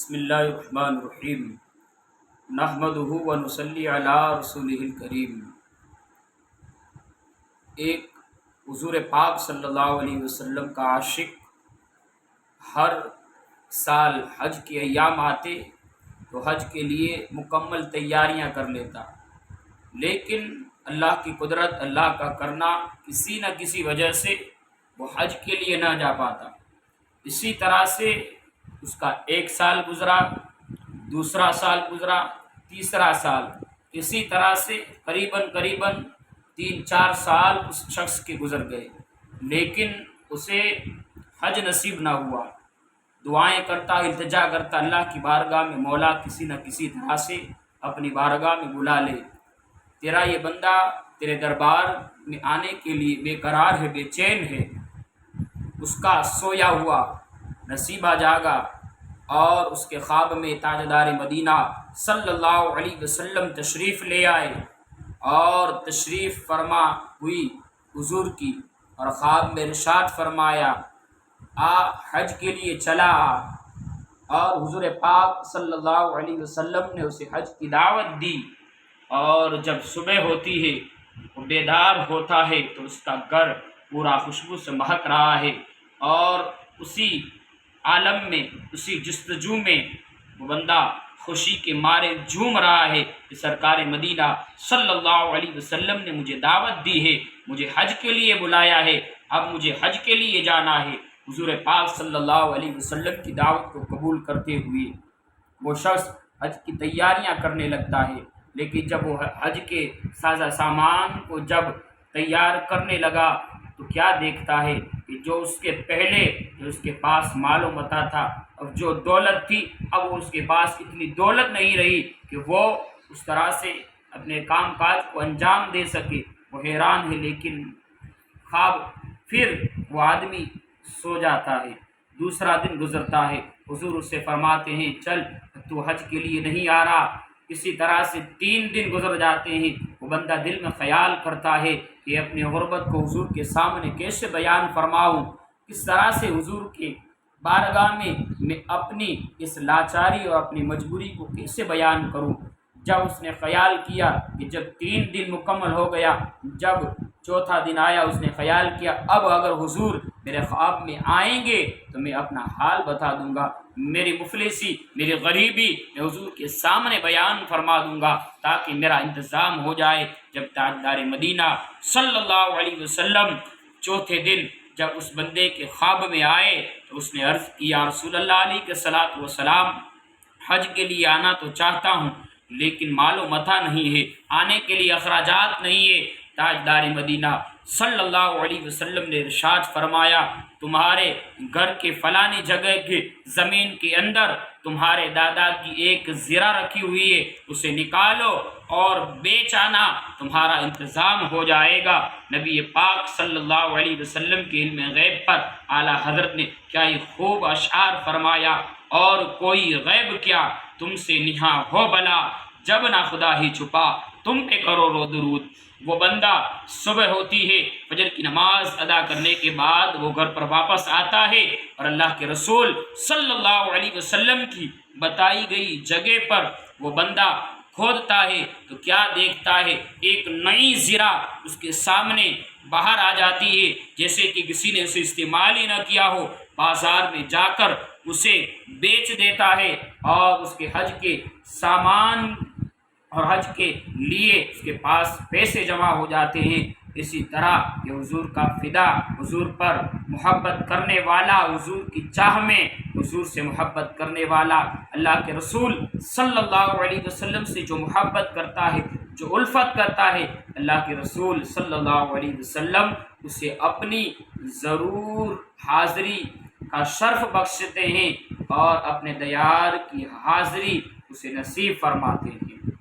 بسم اللہ الرحمن الرحیم نحمدہ و نصلی علی رسولہ الکریم۔ ایک حضور پاک صلی اللہ علیہ وسلم کا عاشق ہر سال حج کے ایام آتے تو حج کے لیے مکمل تیاریاں کر لیتا، لیکن اللہ کی قدرت، اللہ کا کرنا، کسی نہ کسی وجہ سے وہ حج کے لیے نہ جا پاتا۔ اسی طرح سے اس کا ایک سال گزرا، دوسرا سال گزرا، تیسرا سال، اسی طرح سے قریباً 3-4 سال اس شخص کے گزر گئے، لیکن اسے حج نصیب نہ ہوا۔ دعائیں کرتا، التجا کرتا اللہ کی بارگاہ میں، مولا کسی نہ کسی طرح سے اپنی بارگاہ میں بلا لے، تیرا یہ بندہ تیرے دربار میں آنے کے لیے بے قرار ہے، بے چین ہے۔ اس کا سویا ہوا نصیبہ جاگا اور اس کے خواب میں تاجدار مدینہ صلی اللہ علیہ وسلم تشریف لے آئے اور تشریف فرما ہوئی حضور کی، اور خواب میں ارشاد فرمایا حج کے لیے چلا آ، اور حضور پاک صلی اللہ علیہ وسلم نے اسے حج کی دعوت دی۔ اور جب صبح ہوتی ہے، وہ بیدار ہوتا ہے تو اس کا گھر پورا خوشبو سے مہک رہا ہے، اور اسی عالم میں، اسی جستجو میں وہ بندہ خوشی کے مارے جھوم رہا ہے کہ سرکار مدینہ صلی اللہ علیہ وسلم نے مجھے دعوت دی ہے، مجھے حج کے لیے بلایا ہے، اب مجھے حج کے لیے جانا ہے۔ حضور پاک صلی اللہ علیہ وسلم کی دعوت کو قبول کرتے ہوئے وہ شخص حج کی تیاریاں کرنے لگتا ہے، لیکن جب وہ حج کے سازہ سامان کو جب تیار کرنے لگا تو کیا دیکھتا ہے کہ جو اس کے پہلے جو اس کے پاس مال و متاع تھا، اب جو دولت تھی، اب وہ اس کے پاس اتنی دولت نہیں رہی کہ وہ اس طرح سے اپنے کام کاج کو انجام دے سکے۔ وہ حیران ہے، لیکن خواب پھر وہ آدمی سو جاتا ہے۔ دوسرا دن گزرتا ہے، حضور اس سے فرماتے ہیں چل، تو حج کے لیے نہیں آ رہا۔ اسی طرح سے 3 دن گزر جاتے ہیں۔ وہ بندہ دل میں خیال کرتا ہے کہ اپنی غربت کو حضور کے سامنے کیسے بیان فرماؤں، کس طرح سے حضور کے بارگاہ میں اپنی اس لاچاری اور اپنی مجبوری کو کیسے بیان کروں۔ جب اس نے خیال کیا کہ جب 3 دن مکمل ہو گیا، جب چوتھا دن آیا، اس نے خیال کیا اب اگر حضور میرے خواب میں آئیں گے تو میں اپنا حال بتا دوں گا، میری مفلسی، میری غریبی میں حضور کے سامنے بیان فرما دوں گا تاکہ میرا انتظام ہو جائے۔ جب تاجدار مدینہ صلی اللہ علیہ وسلم چوتھے دن جب اس بندے کے خواب میں آئے تو اس نے عرض کیا رسول اللہ علیہ کے صلاۃ وسلام، حج کے لیے آنا تو چاہتا ہوں لیکن مال و متاع نہیں ہے، آنے کے لیے اخراجات نہیں ہے۔ تاجدار مدینہ صلی اللہ علیہ وسلم نے ارشاد فرمایا تمہارے گھر کے فلانی جگہ کی زمین کے اندر تمہارے دادا کی ایک زرہ رکھی ہوئی ہے، اسے نکالو اور بیچ آنا، تمہارا انتظام ہو جائے گا۔ نبی پاک صلی اللہ علیہ وسلم کے علم غیب پر اعلیٰ حضرت نے کیا یہ خوب اشعار فرمایا، اور کوئی غیب کیا تم سے نہاں ہو بلا، جب نہ خدا ہی چھپا تم پہ کروڑوں درود۔ وہ بندہ صبح ہوتی ہے، فجر کی نماز ادا کرنے کے بعد وہ گھر پر واپس آتا ہے، اور اللہ کے رسول صلی اللہ علیہ وسلم کی بتائی گئی جگہ پر وہ بندہ کھودتا ہے تو کیا دیکھتا ہے، ایک نئی زرہ اس کے سامنے باہر آ جاتی ہے، جیسے کہ کسی نے اسے استعمال ہی نہ کیا ہو۔ بازار میں جا کر اسے بیچ دیتا ہے، اور اس کے حج کے سامان اور حج کے لیے اس کے پاس پیسے جمع ہو جاتے ہیں۔ اسی طرح یہ حضور کا فدا، حضور پر محبت کرنے والا، حضور کی چاہ میں حضور سے محبت کرنے والا، اللہ کے رسول صلی اللہ علیہ وسلم سے جو محبت کرتا ہے، جو الفت کرتا ہے، اللہ کے رسول صلی اللہ علیہ وسلم اسے اپنی ضرور حاضری کا شرف بخشتے ہیں اور اپنے دیار کی حاضری اسے نصیب فرماتے ہیں۔